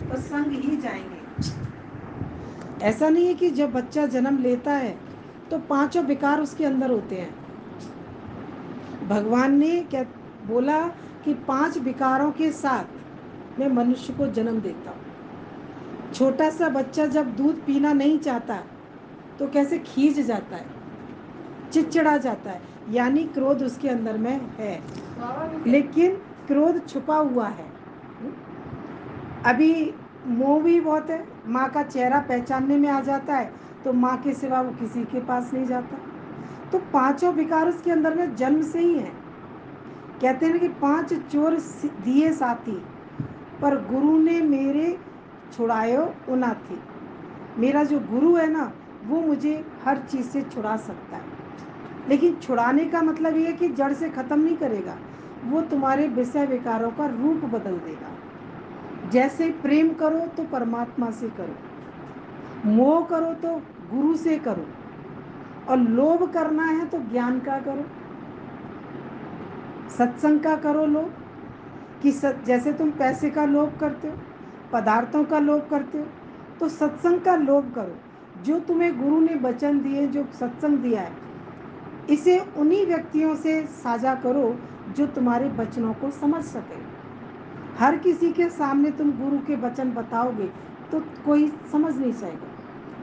तो संग ही जाएंगे। ऐसा नहीं है कि जब बच्चा जन्म लेता है तो पांचों विकार उसके अंदर होते हैं। भगवान ने क्या बोला कि 5 विकारों के साथ मैं मनुष्य को जन्म देता हूँ। छोटा सा बच्चा जब दूध पीना नहीं चाहता तो कैसे खींच जाता है, चिड़चिड़ा जाता है, यानी क्रोध उसके अंदर में है, लेकिन क्रोध छुपा हुआ है। अभी मोह भी बहुत है, माँ का चेहरा पहचानने में आ जाता है तो माँ के सिवा वो किसी के पास नहीं जाता। तो पांचों विकार उसके अंदर में जन्म से ही है। कहते हैं कि 5 चोर दिए साथी, पर गुरु ने मेरे छुड़ायो उना थी। मेरा जो गुरु है ना, वो मुझे हर चीज़ से छुड़ा सकता है। लेकिन छुड़ाने का मतलब ये है कि जड़ से ख़त्म नहीं करेगा, वो तुम्हारे विषय विकारों का रूप बदल देगा। जैसे प्रेम करो तो परमात्मा से करो, मोह करो तो गुरु से करो, और लोभ करना है तो ज्ञान का करो, सत्संग का करो। लोभ कि जैसे तुम पैसे का लोभ करते हो, पदार्थों का लोभ करते हो, तो सत्संग का लोभ करो। जो तुम्हें गुरु ने वचन दिए, जो सत्संग दिया है, इसे उन्हीं व्यक्तियों से साझा करो जो तुम्हारे वचनों को समझ सके। हर किसी के सामने तुम गुरु के वचन बताओगे तो कोई समझ नहीं जाएगा।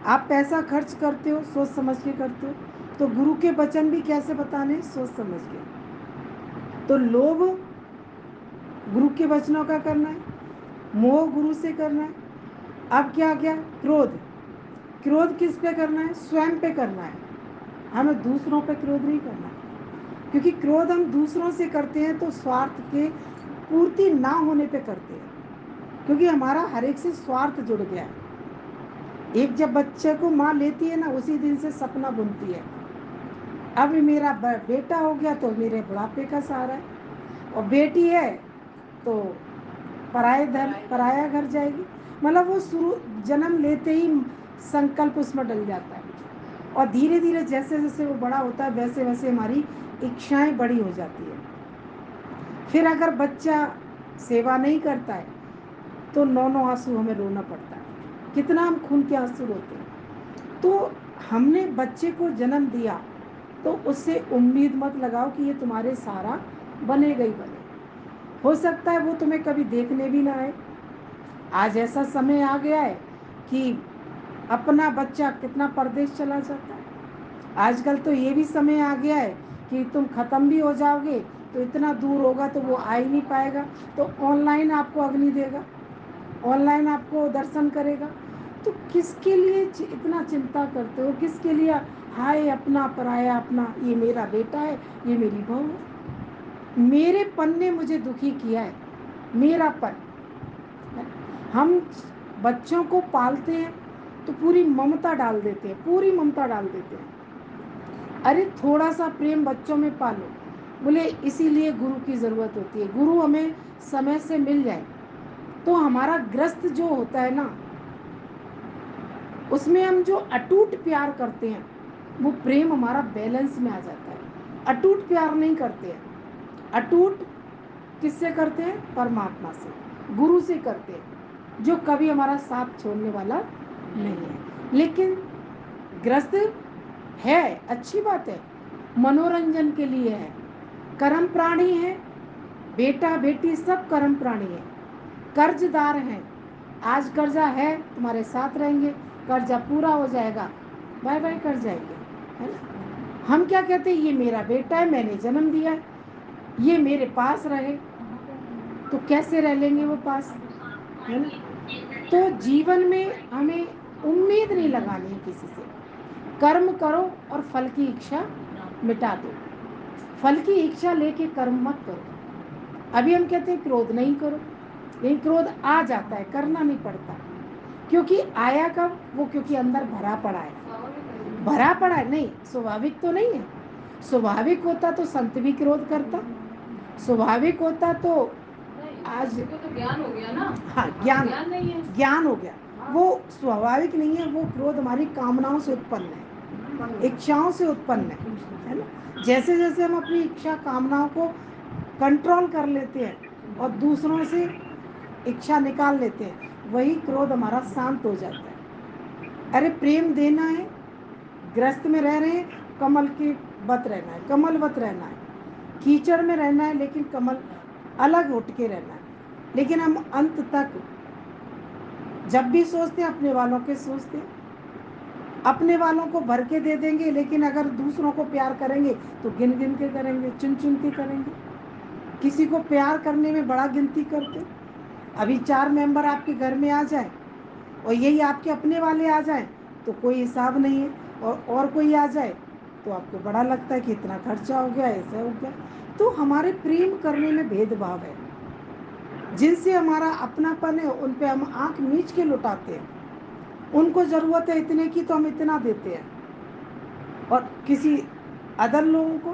आप पैसा खर्च करते हो, सोच समझ के करते हो, तो गुरु के वचन भी कैसे बताने, सोच समझ के। तो लोभ गुरु के वचनों का करना है, मोह गुरु से करना है। अब क्या क्या, क्रोध। क्रोध किस पे करना है, स्वयं पे करना है। हमें दूसरों पे क्रोध नहीं करना है, क्योंकि क्रोध हम दूसरों से करते हैं तो स्वार्थ के पूर्ति ना होने पे करते हैं, क्योंकि हमारा हर एक से स्वार्थ जुड़ गया है। एक जब बच्चे को माँ लेती है ना, उसी दिन से सपना बुनती है, अब मेरा बेटा हो गया तो मेरे बुढ़ापे का सहारा है, और बेटी है तो पराया घर जाएगी। मतलब वो शुरू जन्म लेते ही संकल्प उसमें डल जाता है, और धीरे धीरे जैसे जैसे वो बड़ा होता है वैसे वैसे हमारी इच्छाएं बड़ी हो जाती है। फिर अगर बच्चा सेवा नहीं करता है तो नौ नौ आंसू हमें रोना पड़ता है, कितना हम खून के आंसू रोते हैं। तो हमने बच्चे को जन्म दिया तो उससे उम्मीद मत लगाओ कि ये तुम्हारे सहारा बनेगा ही बने। हो सकता है वो तुम्हें कभी देखने भी ना आए। आज ऐसा समय आ गया है कि अपना बच्चा कितना परदेश चला जाता है। आजकल तो ये भी समय आ गया है कि तुम खत्म भी हो जाओगे तो इतना दूर होगा तो वो आ ही नहीं पाएगा, तो ऑनलाइन आपको अग्नि देगा, ऑनलाइन आपको दर्शन करेगा। तो किसके लिए इतना चिंता करते हो, किसके लिए हाय अपना पराया अपना, ये मेरा बेटा है, ये मेरी बहू है। मेरे पन ने मुझे दुखी किया है, मेरा पन। हम बच्चों को पालते हैं तो पूरी ममता डाल देते हैं, पूरी ममता डाल देते हैं। अरे थोड़ा सा प्रेम बच्चों में पालो, बोले इसीलिए गुरु की ज़रूरत होती है। गुरु हमें समय से मिल जाए तो हमारा ग्रस्त जो होता है ना, उसमें हम जो अटूट प्यार करते हैं वो प्रेम हमारा बैलेंस में आ जाता है। अटूट प्यार नहीं करते हैं, अटूट किससे करते हैं, परमात्मा से, गुरु से करते हैं, जो कभी हमारा साथ छोड़ने वाला नहीं है। लेकिन ग्रस्त है, अच्छी बात है, मनोरंजन के लिए है, कर्म प्राणी है, बेटा बेटी सब कर्म प्राणी है, कर्जदार हैं। आज कर्जा है, तुम्हारे साथ रहेंगे, कर्जा पूरा हो जाएगा बाय बाय कर जाएंगे, है ना। हम क्या कहते हैं, ये मेरा बेटा है, मैंने जन्म दिया है, ये मेरे पास रहे, तो कैसे रह लेंगे वो पास, है ना। तो जीवन में हमें उम्मीद नहीं लगानी है किसी से। कर्म करो और फल की इच्छा मिटा दो, फल की इच्छा लेके कर्म मत करो। अभी हम कहते हैं क्रोध नहीं करो, लेकिन क्रोध आ जाता है, करना नहीं पड़ता। क्योंकि आया कब, वो क्योंकि अंदर भरा पड़ा है, भरा पड़ा है, नहीं स्वाभाविक तो नहीं है। स्वाभाविक होता तो संत भी क्रोध करता, स्वाभाविक होता तो आज तो ज्ञान हो गया ना। हाँ, ज्ञान नहीं है, ज्ञान हो गया। वो स्वाभाविक नहीं है, वो क्रोध हमारी कामनाओं से उत्पन्न है, इच्छाओं से उत्पन्न है ना। जैसे जैसे हम अपनी इच्छा कामनाओं को कंट्रोल कर लेते हैं और दूसरों से इच्छा निकाल लेते हैं, वही क्रोध हमारा शांत हो जाता है। अरे प्रेम देना है, ग्रस्त में रह रहे हैं, कमल के वत रहना है, कमलवत रहना है। कीचड़ में रहना है लेकिन कमल अलग उठ के रहना है। लेकिन हम अंत तक जब भी सोचते हैं अपने वालों के सोचते हैं, अपने वालों को भर के दे देंगे, लेकिन अगर दूसरों को प्यार करेंगे तो गिन गिन के करेंगे, चुन चुन के करेंगे। किसी को प्यार करने में बड़ा गिनती करते। अभी 4 मेंबर आपके घर में आ जाए और यही आपके अपने वाले आ जाए तो कोई हिसाब नहीं है, और कोई आ जाए तो आपको बड़ा लगता है कि इतना खर्चा हो गया, ऐसा हो गया। तो हमारे प्रेम करने में भेदभाव है। जिनसे हमारा अपनापन है उन पे हम आंख मीच के लुटाते हैं। उनको ज़रूरत है इतने की तो हम इतना देते हैं। और किसी अदर लोगों को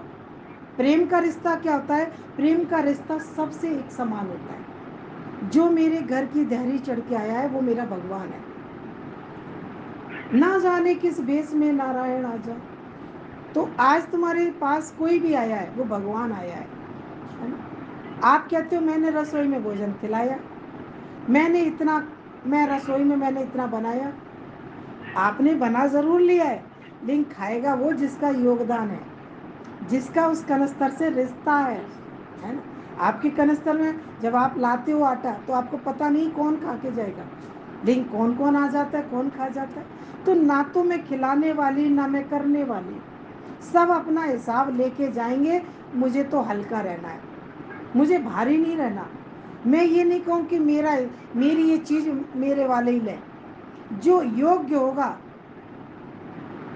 प्रेम का रिश्ता क्या होता है? प्रेम का रिश्ता सबसे एक समान होता है। जो मेरे घर की दहरी चढ़ के आया है वो मेरा भगवान है। ना जाने किस भेष में नारायण आ जाए। तो आज तुम्हारे पास कोई भी आया है वो भगवान आया है ना? आप कहते हो मैंने रसोई में भोजन खिलाया, मैं रसोई में मैंने इतना बनाया। आपने बना जरूर लिया है, लेकिन खाएगा वो जिसका योगदान है, जिसका उस कनस्तर से रिश्ता है ना? आपके कनस्तर में जब आप लाते हो आटा तो आपको पता नहीं कौन खा के जाएगा, लेकिन कौन कौन आ जाता है, कौन खा जाता है। तो ना तो मैं खिलाने वाली ना मैं करने वाली, सब अपना हिसाब लेके जाएंगे। मुझे तो हल्का रहना है, मुझे भारी नहीं रहना। मैं ये नहीं कहूँ कि मेरी ये चीज़ मेरे वाले ही लें। जो योग्य होगा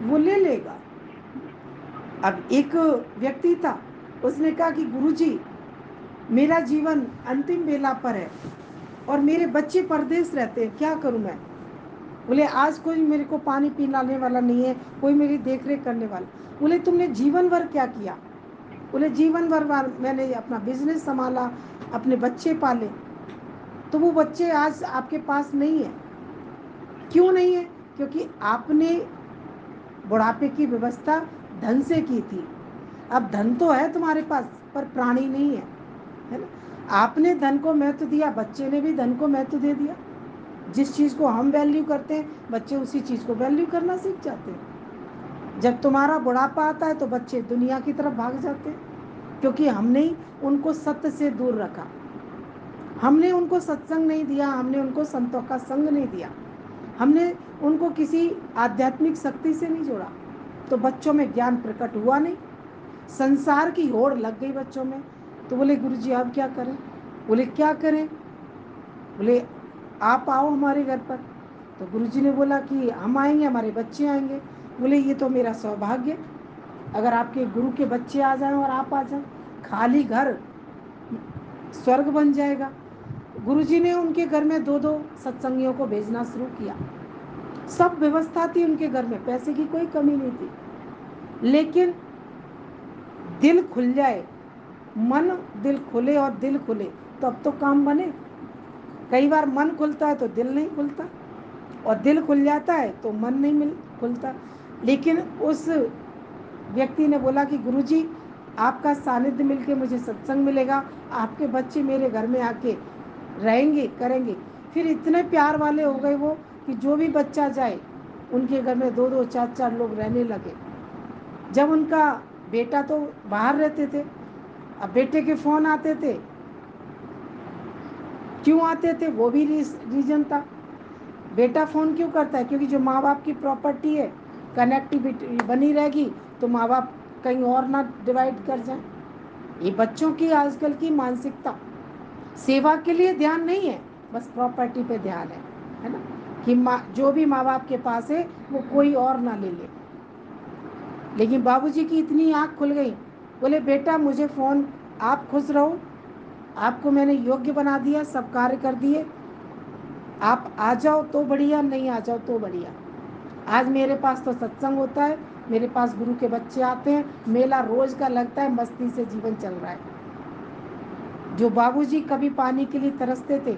वो ले लेगा। अब एक व्यक्ति था, उसने कहा कि गुरुजी मेरा जीवन अंतिम बेला पर है और मेरे बच्चे परदेश रहते हैं, क्या करूं मैं? बोले आज कोई मेरे को पानी पिलाने वाला नहीं है, कोई मेरी देख रेख करने वाला। बोले तुमने जीवन भर क्या किया? बोले जीवन भर मैंने अपना बिजनेस संभाला, अपने बच्चे पाले। तो वो बच्चे आज आपके पास नहीं है। क्यों नहीं है? क्योंकि आपने बुढ़ापे की व्यवस्था धन से की थी। अब धन तो है तुम्हारे पास पर प्राणी नहीं है ना? आपने धन को महत्व दिया, बच्चे ने भी धन को महत्व दे दिया। जिस चीज़ को हम वैल्यू करते हैं बच्चे उसी चीज़ को वैल्यू करना सीख जाते हैं। जब तुम्हारा बुढ़ापा आता है तो बच्चे दुनिया की तरफ भाग जाते हैं, क्योंकि हमने उनको सत्य से दूर रखा, हमने उनको सत्संग नहीं दिया, हमने उनको संतों का संग नहीं दिया, हमने उनको किसी आध्यात्मिक शक्ति से नहीं जोड़ा। तो बच्चों में ज्ञान प्रकट हुआ नहीं, संसार की होड़ लग गई बच्चों में। तो बोले गुरुजी अब क्या करें? बोले क्या करें? बोले आप आओ हमारे घर पर। तो गुरुजी ने बोला कि हम आएंगे, हमारे बच्चे आएंगे। बोले ये तो मेरा सौभाग्य, अगर आपके गुरु के बच्चे आ जाएं और आप आ जाएं, खाली घर स्वर्ग बन जाएगा। गुरुजी ने उनके घर में 2-2 सत्संगियों को भेजना शुरू किया। सब व्यवस्था थी उनके घर में, पैसे की कोई कमी नहीं थी। लेकिन दिल खुल जाए, मन दिल खुले और दिल खुले तो अब तो काम बने। कई बार मन खुलता है तो दिल नहीं खुलता, और दिल खुल जाता है तो मन नहीं खुलता। लेकिन उस व्यक्ति ने बोला कि गुरुजी आपका सानिध्य मिलके मुझे सत्संग मिलेगा, आपके बच्चे मेरे घर में आके रहेंगे करेंगे। फिर इतने प्यार वाले हो गए वो कि जो भी बच्चा जाए उनके घर में 2-2 4-4 लोग रहने लगे। जब उनका बेटा तो बाहर रहते थे, अब बेटे के फ़ोन आते थे। क्यों आते थे? वो भी रीजन था। बेटा फ़ोन क्यों करता है? क्योंकि जो माँ बाप की प्रॉपर्टी है, कनेक्टिविटी बनी रहेगी तो माँ बाप कहीं और ना डिवाइड कर जाएं। ये बच्चों की आजकल की मानसिकता, सेवा के लिए ध्यान नहीं है, बस प्रॉपर्टी पे ध्यान है ना? कि माँ जो भी माँ बाप के पास है वो कोई और ना ले ले। लेकिन बाबूजी की इतनी आँख खुल गई, बोले बेटा मुझे फ़ोन, आप खुश रहो, आपको मैंने योग्य बना दिया, सब कार्य कर दिए, आप आ जाओ तो बढ़िया, नहीं आ जाओ तो बढ़िया। आज मेरे पास तो सत्संग होता है, मेरे पास गुरु के बच्चे आते हैं, मेला रोज का लगता है, मस्ती से जीवन चल रहा है। जो बाबूजी कभी पानी के लिए तरसते थे,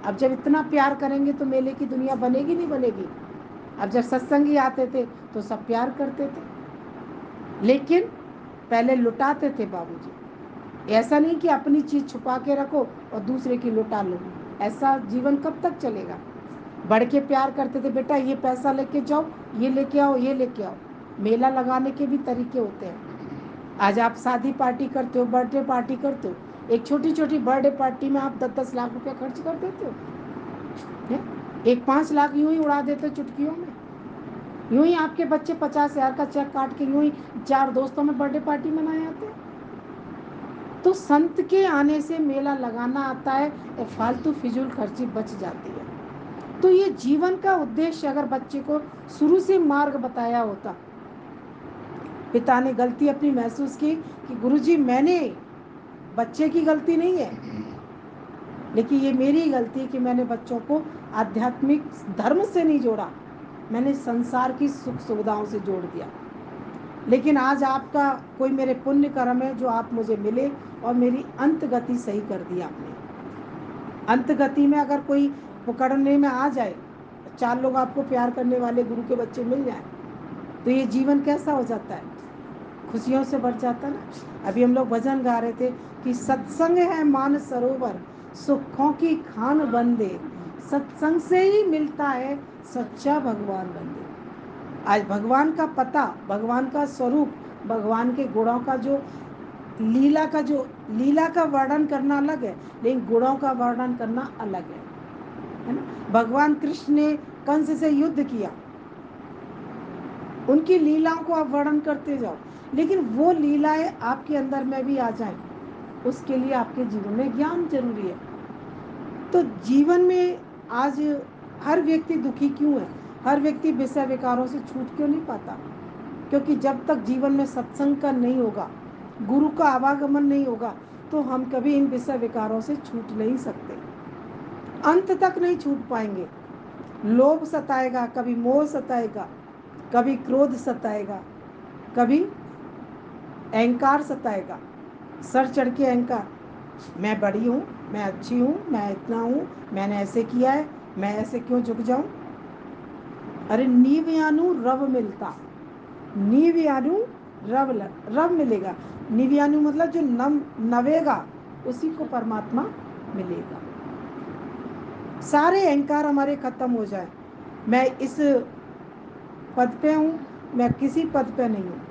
अब जब इतना प्यार करेंगे तो मेले की दुनिया बनेगी नहीं बनेगी। अब जब सत्संगी आते थे तो सब प्यार करते थे, लेकिन पहले लुटाते थे बाबूजी। ऐसा नहीं कि अपनी चीज छुपा के रखो और दूसरे की लुटा लो, ऐसा जीवन कब तक चलेगा? बढ़ के प्यार करते थे, बेटा ये पैसा लेके जाओ, ये लेके आओ, ये लेके आओ। मेला लगाने के भी तरीके होते हैं। आज आप शादी पार्टी करते हो, बर्थडे पार्टी करते हो, एक छोटी छोटी बर्थडे पार्टी में आप 10-10 लाख रुपया खर्च कर देते हो, है? एक 5 लाख यूं ही उड़ा देते हो चुटकियों में। यूं ही आपके बच्चे 50,000 का चेक काट के यूं ही 4 दोस्तों में बर्थडे पार्टी मनाए आते हैं। तो संत के आने से मेला लगाना आता है, फालतू फिजूल खर्ची बच जाती है। तो ये जीवन का उद्देश्य अगर बच्चे को शुरू से मार्ग बताया होता, पिता ने गलती अपनी महसूस की कि गुरुजी मैंने, बच्चे की गलती नहीं है, लेकिन ये मेरी गलती है कि मैंने बच्चों को आध्यात्मिक धर्म से नहीं जोड़ा, मैंने संसार की सुख सुविधाओं से जोड़ दिया। लेकिन आज आपका कोई मेरे पुण्य कर्म है जो आप मुझे मिले और मेरी अंत गति सही कर दी आपने। अंत गति में अगर कोई पकड़ने में आ जाए, 4 लोग आपको प्यार करने वाले गुरु के बच्चे मिल जाए, तो ये जीवन कैसा हो जाता है, खुशियों से भर जाता ना। अभी हम लोग भजन गा रहे थे कि सत्संग है मान सरोवर, सुखों की खान बंदे, सत्संग से ही मिलता है सच्चा भगवान बंदे। आज भगवान का पता, भगवान का स्वरूप, भगवान के गुणों का जो लीला का वर्णन करना अलग है, लेकिन गुणों का वर्णन करना अलग है ना। भगवान कृष्ण ने कंस से युद्ध किया, उनकी लीलाओं को आप वर्णन करते जाओ, लेकिन वो लीलाएं आपके अंदर में भी आ जाएं, उसके लिए आपके जीवन में ज्ञान जरूरी है। तो जीवन में आज हर व्यक्ति दुखी क्यों है, हर व्यक्ति विषय विकारों से छूट क्यों नहीं पाता? क्योंकि जब तक जीवन में सत्संग का नहीं होगा, गुरु का आवागमन नहीं होगा, तो हम कभी इन विषय विकारों से छूट नहीं सकते, अंत तक नहीं छूट पाएंगे। लोभ सताएगा, कभी मोह सताएगा, कभी क्रोध सताएगा, कभी अहंकार सताएगा, सर चढ़ के अहंकार, मैं बड़ी हूँ, मैं अच्छी हूँ, मैं इतना हूँ, मैंने ऐसे किया है, मैं ऐसे क्यों झुक जाऊं। अरे नीवयानु रव मिलता, नीवयानु रव मिलेगा। नीवयानु मतलब जो नवेगा उसी को परमात्मा मिलेगा। सारे अहंकार हमारे खत्म हो जाए, मैं इस पद पे हूँ, मैं किसी पद पे नहीं हूँ,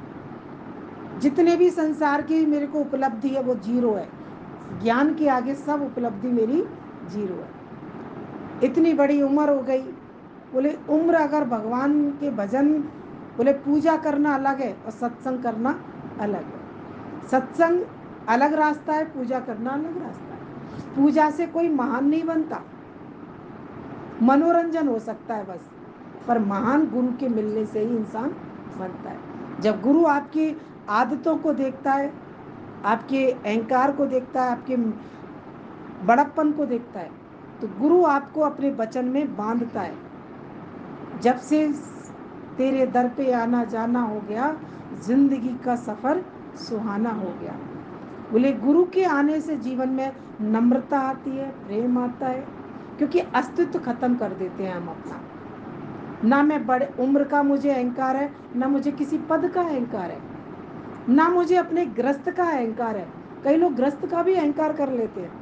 जितने भी संसार की मेरे को उपलब्धि है वो जीरो है, ज्ञान के आगे सब उपलब्धि मेरी जीरो है। इतनी बड़ी उम्र हो गई, बोले उम्र अगर भगवान के भजन, बोले पूजा करना अलग है और सत्संग करना अलग है। सत्संग अलग रास्ता है, पूजा करना अलग रास्ता है। पूजा से कोई महान नहीं बनता, मनोरंजन हो सकता है बस, पर महान गुरु के मिलने से ही इंसान बनता है। जब गुरु आपकी आदतों को देखता है, आपके अहंकार को देखता है, आपके बड़प्पन को देखता है, तो गुरु आपको अपने वचन में बांधता है। जब से तेरे दर पे आना जाना हो गया, जिंदगी का सफर सुहाना हो गया। बोले गुरु के आने से जीवन में नम्रता आती है, प्रेम आता है, क्योंकि अस्तित्व खत्म कर देते हैं हम अपना। ना मैं बड़े उम्र का मुझे अहंकार है, ना मुझे किसी पद का अहंकार है, ना मुझे अपने ग्रस्त का अहंकार है। कई लोग ग्रस्त का भी अहंकार कर लेते हैं,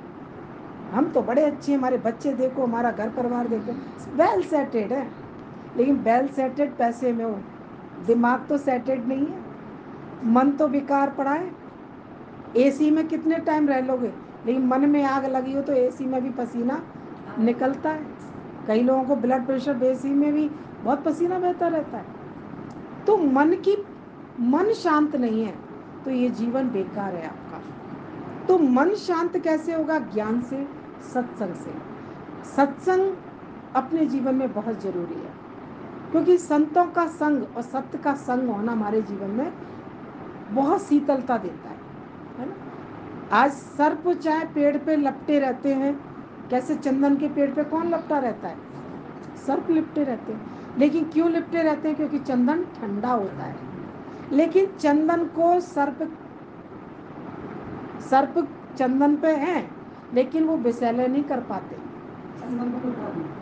हम तो बड़े अच्छे, हमारे बच्चे देखो, हमारा घर परिवार देखो, वेल सेटेड है, लेकिन वेल सेटेड पैसे में हो, दिमाग तो सेटेड नहीं है, मन तो बेकार पड़ा है। एसी में कितने टाइम रह लोगे, लेकिन मन में आग लगी हो तो एसी में भी पसीना निकलता है। कई लोगों को ब्लड प्रेशर एसी में भी बहुत पसीना बहता रहता है। तो मन शांत नहीं है तो ये जीवन बेकार है आपका। तो मन शांत कैसे होगा? ज्ञान से, सत्संग से। सत्संग अपने जीवन में बहुत जरूरी है, क्योंकि संतों का संग और सत्य का संग होना हमारे जीवन में बहुत शीतलता देता है ना। आज सर्प चाहे पेड़ पे लपटे रहते हैं, कैसे चंदन के पेड़ पे कौन लपटा रहता है? सर्प लिपटे रहते हैं। लेकिन क्यों लिपटे रहते हैं? क्योंकि चंदन ठंडा होता है। लेकिन चंदन को सर्प चंदन पे हैं, लेकिन वो विषैले नहीं कर पाते,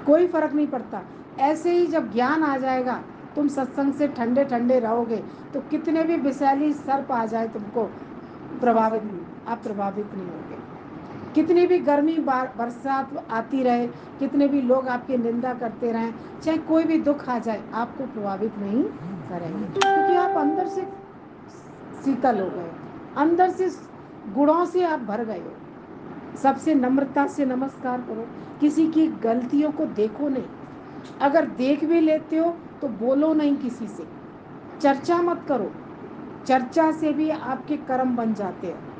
कोई फर्क नहीं पड़ता। ऐसे ही जब ज्ञान आ जाएगा, तुम सत्संग से ठंडे ठंडे रहोगे, तो कितने भी विषैली सर्प आ जाए तुमको आप प्रभावित नहीं होगे। कितनी भी गर्मी बरसात आती रहे, कितने भी लोग आपकी निंदा करते रहें, चाहे कोई भी दुख आ जाए, आपको प्रभावित नहीं करेंगे, क्योंकि आप अंदर से शीतल हो गए, अंदर से गुणों से आप भर गए हो। सबसे नम्रता से नमस्कार करो, किसी की गलतियों को देखो नहीं, अगर देख भी लेते हो तो बोलो नहीं किसी से, चर्चा मत करो, चर्चा से भी आपके कर्म बन जाते हैं,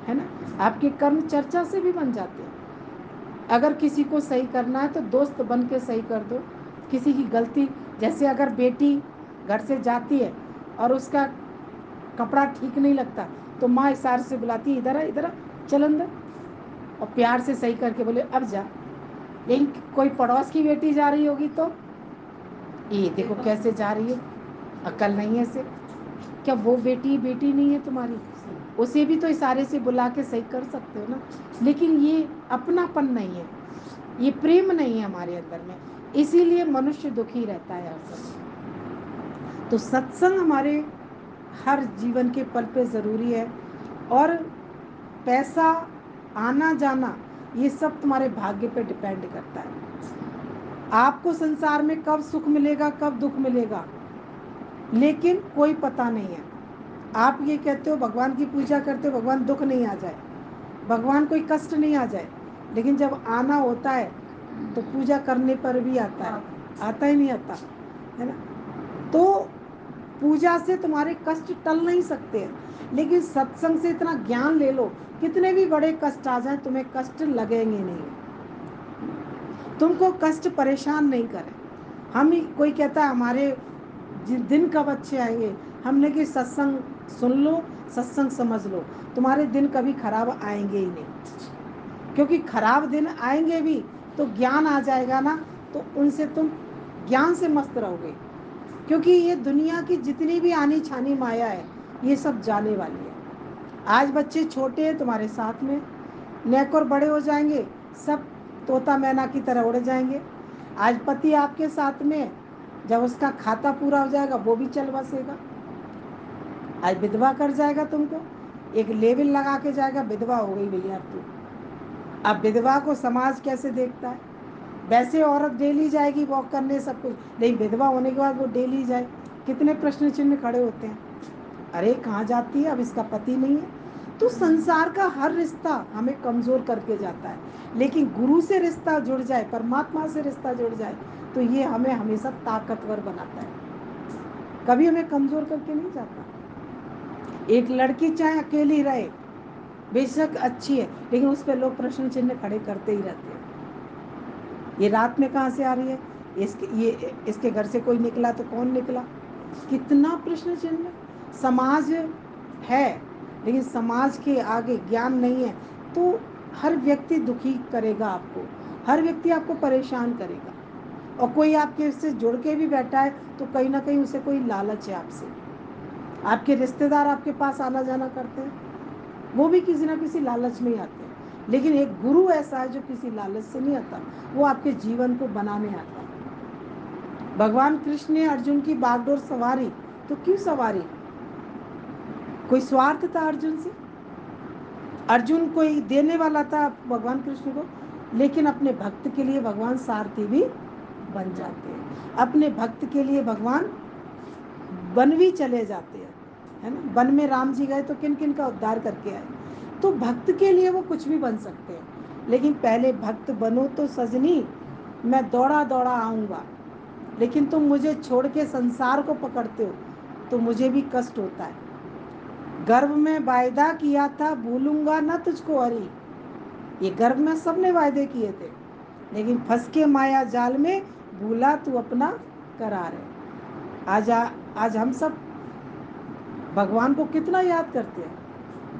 है ना, आपके कर्म चर्चा से भी बन जाते हैं। अगर किसी को सही करना है तो दोस्त बन के सही कर दो, किसी की गलती, जैसे अगर बेटी घर से जाती है और उसका कपड़ा ठीक नहीं लगता तो माँ इशारे से बुलाती है, इधर आ, इधर आ, चल अंदर, और प्यार से सही करके बोले अब जा। लेकिन कोई पड़ोस की बेटी जा रही होगी तो ये देखो कैसे जा रही है, अकल नहीं है इसे, क्या वो बेटी बेटी नहीं है तुम्हारी? उसे भी तो इशारे से बुला के सही कर सकते हो ना। लेकिन ये अपनापन नहीं है, ये प्रेम नहीं है हमारे अंदर में, इसीलिए मनुष्य दुखी रहता है हर समय। तो सत्संग हमारे हर जीवन के पल पे ज़रूरी है। और पैसा आना जाना ये सब तुम्हारे भाग्य पे डिपेंड करता है। आपको संसार में कब सुख मिलेगा कब दुख मिलेगा, लेकिन कोई पता नहीं है। आप ये कहते हो भगवान की पूजा करते हो भगवान दुख नहीं आ जाए, भगवान कोई कष्ट नहीं आ जाए, लेकिन जब आना होता है तो पूजा करने पर भी आता है, आता ही नहीं आता, है ना। तो पूजा से तुम्हारे कष्ट टल नहीं सकते हैं, लेकिन सत्संग से इतना ज्ञान ले लो, कितने भी बड़े कष्ट आ जाए तुम्हें कष्ट लगेंगे नहीं, तुमको कष्ट परेशान नहीं करे। हम ही कोई कहता है हमारे दिन कब अच्छे आएंगे, हमने कि सत्संग सुन लो, सत्संग समझ लो, तुम्हारे दिन कभी खराब आएंगे ही नहीं, क्योंकि खराब दिन आएंगे भी तो ज्ञान आ जाएगा ना, तो उनसे तुम ज्ञान से मस्त रहोगे। क्योंकि ये दुनिया की जितनी भी आनी छानी माया है ये सब जाने वाली है। आज बच्चे छोटे हैं तुम्हारे साथ में, नेकोर बड़े हो जाएंगे सब तोता मैना की तरह उड़ जाएंगे। आज पति आपके साथ में, जब उसका खाता पूरा हो जाएगा वो भी चल बसेगा। आज विधवा कर जाएगा तुमको, एक लेबल लगा के जाएगा, विधवा हो गई भैया तू। अब विधवा को समाज कैसे देखता है? वैसे औरत डेली जाएगी वॉक करने सब कुछ, लेकिन विधवा होने के बाद वो डेली जाए, कितने प्रश्न चिन्ह खड़े होते हैं, अरे कहाँ जाती है, अब इसका पति नहीं है। तो संसार का हर रिश्ता हमें कमज़ोर करके जाता है, लेकिन गुरु से रिश्ता जुड़ जाए, परमात्मा से रिश्ता जुड़ जाए, तो ये हमें हमेशा ताकतवर बनाता है, कभी हमें कमज़ोर करके नहीं जाता। एक लड़की चाहे अकेली रहे, बेशक अच्छी है, लेकिन उस पर लोग प्रश्न चिन्ह खड़े करते ही रहते हैं। ये रात में कहाँ से आ रही है, इसके घर से कोई निकला तो कौन निकला, कितना प्रश्न चिन्ह। समाज है, लेकिन समाज के आगे ज्ञान नहीं है, तो हर व्यक्ति दुखी करेगा आपको, हर व्यक्ति आपको परेशान करेगा। और कोई आपके से जुड़ के भी बैठा है तो कहीं ना कहीं उसे कोई लालच है आपसे। आपके रिश्तेदार आपके पास आना जाना करते हैं, वो भी किसी ना किसी लालच में ही आते हैं, लेकिन एक गुरु ऐसा है जो किसी लालच से नहीं आता, वो आपके जीवन को बनाने आता है। भगवान कृष्ण ने अर्जुन की बागडोर सवारी, तो क्यों सवारी, कोई स्वार्थ था अर्जुन से? अर्जुन कोई देने वाला था भगवान कृष्ण को, लेकिन अपने भक्त के लिए भगवान सारथी भी बन जाते हैं, अपने भक्त के लिए भगवान वन भी चले जाते हैं, है ना। वन में राम जी गए तो किन किन का उद्धार करके आए। तो भक्त के लिए वो कुछ भी बन सकते हैं, लेकिन पहले भक्त बनो तो सजनी, मैं दौड़ा दौड़ा आऊँगा। लेकिन तुम मुझे छोड़ के संसार को पकड़ते हो तो मुझे भी कष्ट होता है। गर्भ में वायदा किया था भूलूंगा न तुझको हरी, ये गर्भ में सबने वायदे किए थे, लेकिन फंस के माया जाल में भूला तू अपना करार है। आज हम सब भगवान को कितना याद करते हैं,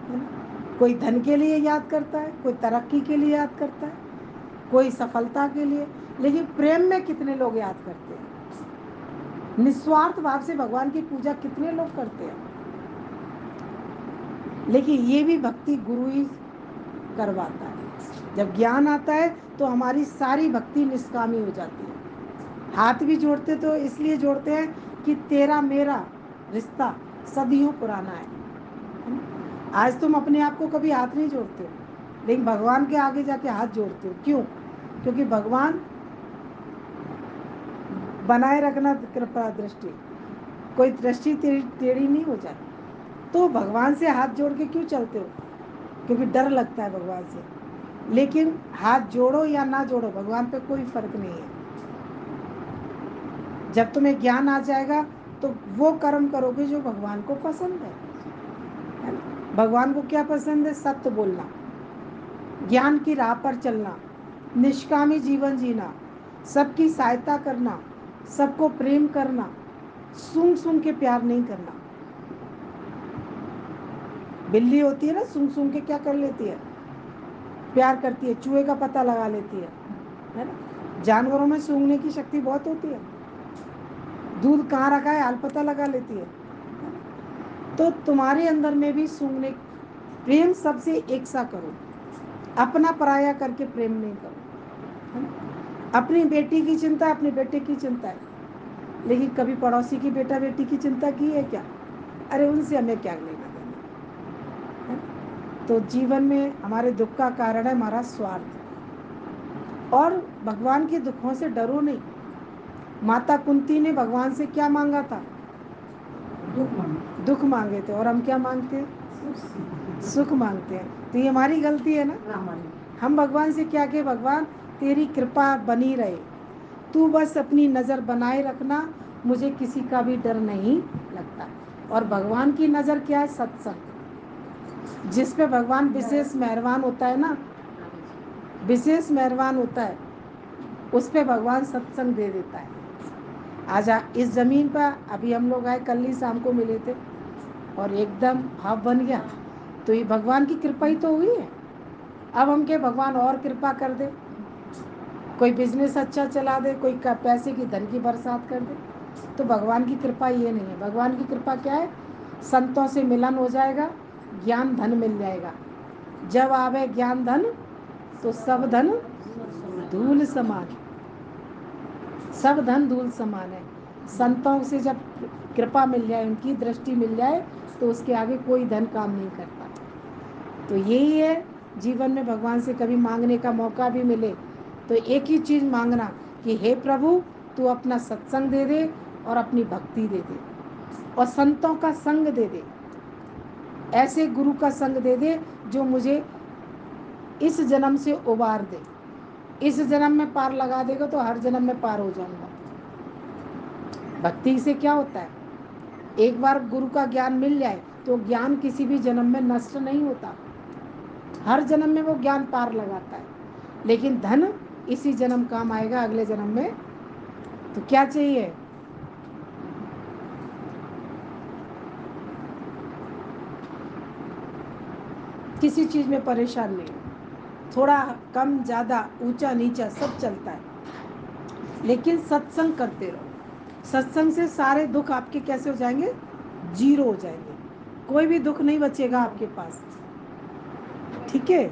है ना? कोई धन के लिए याद करता है, कोई तरक्की के लिए याद करता है, कोई सफलता के लिए, लेकिन प्रेम में कितने लोग याद करते हैं? निस्वार्थ भाव से भगवान की पूजा कितने लोग करते हैं? लेकिन ये भी भक्ति गुरु ही करवाता है। जब ज्ञान आता है तो हमारी सारी भक्ति निष्कामी हो जाती है। हाथ भी जोड़ते तो इसलिए जोड़ते हैं कि तेरा मेरा रिश्ता सदियों पुराना है। आज तुम अपने आप को कभी हाथ नहीं जोड़ते हो, लेकिन भगवान के आगे जाके हाथ जोड़ते हो, क्यों? क्योंकि भगवान बनाए रखना कृपा दृष्टि, कोई दृष्टि टेढ़ी नहीं हो जाती। तो भगवान से हाथ जोड़ के क्यों चलते हो? क्योंकि डर लगता है भगवान से। लेकिन हाथ जोड़ो या ना जोड़ो, भगवान पे कोई फर्क नहीं है। जब तुम्हें ज्ञान आ जाएगा तो वो कर्म करोगे जो भगवान को पसंद है। भगवान को क्या पसंद है? सत्य बोलना, ज्ञान की राह पर चलना, निष्कामी जीवन जीना, सबकी सहायता करना, सबको प्रेम करना, सूंघ सूंघ के प्यार नहीं करना। बिल्ली होती है ना, सूंघ सूंघ के क्या कर लेती है? प्यार करती है, चूहे का पता लगा लेती है ना। जानवरों में सूंघने की शक्ति बहुत होती है। दूध कहाँ रखा है हाल पता लगा लेती है। तो तुम्हारे अंदर में भी सूंघने, प्रेम सबसे एक सा करो, अपना पराया करके प्रेम नहीं करो, है ना। अपनी बेटी की चिंता अपने बेटे की चिंता है, लेकिन कभी पड़ोसी की बेटा बेटी की चिंता की है क्या? अरे उनसे हमें क्या लेना देना, है ना? तो जीवन में हमारे दुख का कारण है हमारा स्वार्थ। और भगवान के दुखों से डरो नहीं। माता कुंती ने भगवान से क्या मांगा था? दुख मांगे थे। और हम क्या मांगते हैं? सुख मांगते हैं। तो ये हमारी गलती है ना। हम भगवान से क्या कहे? भगवान तेरी कृपा बनी रहे, तू बस अपनी नज़र बनाए रखना, मुझे किसी का भी डर नहीं लगता। और भगवान की नज़र क्या है? सत्संग। जिस पे भगवान विशेष मेहरबान होता है ना, विशेष मेहरबान होता है, उस पे भगवान सत्संग दे देता है। आज इस जमीन पर अभी हम लोग आए, कल ही शाम को मिले थे और एकदम भाव बन गया। तो ये भगवान की कृपा ही तो हुई है। अब हम के भगवान और कृपा कर दे, कोई बिजनेस अच्छा चला दे, कोई पैसे की धन की बरसात कर दे। तो भगवान की कृपा ये नहीं है। भगवान की कृपा क्या है? संतों से मिलन हो जाएगा, ज्ञान धन मिल जाएगा। जब आवे ज्ञान धन तो सब धन धूल समान, सब धन धूल समान है। संतों से जब कृपा मिल जाए, उनकी दृष्टि मिल जाए, तो उसके आगे कोई धन काम नहीं करता। तो यही है जीवन में, भगवान से कभी मांगने का मौका भी मिले तो एक ही चीज़ मांगना कि हे प्रभु तू अपना सत्संग दे दे और अपनी भक्ति दे दे और संतों का संग दे दे। ऐसे गुरु का संग दे दे जो मुझे इस जन्म से उबार दे। इस जन्म में पार लगा देगा तो हर जन्म में पार हो जाऊंगा। भक्ति से क्या होता है? एक बार गुरु का ज्ञान मिल जाए तो ज्ञान किसी भी जन्म में नष्ट नहीं होता, हर जन्म में वो ज्ञान पार लगाता है। लेकिन धन इसी जन्म काम आएगा, अगले जन्म में तो क्या चाहिए? किसी चीज में परेशान नहीं हो, थोड़ा कम ज्यादा ऊंचा नीचा सब चलता है, लेकिन सत्संग करते रहो। सत्संग से सारे दुख आपके कैसे हो जाएंगे? जीरो हो जाएंगे। कोई भी दुख नहीं बचेगा आपके पास। ठीक है।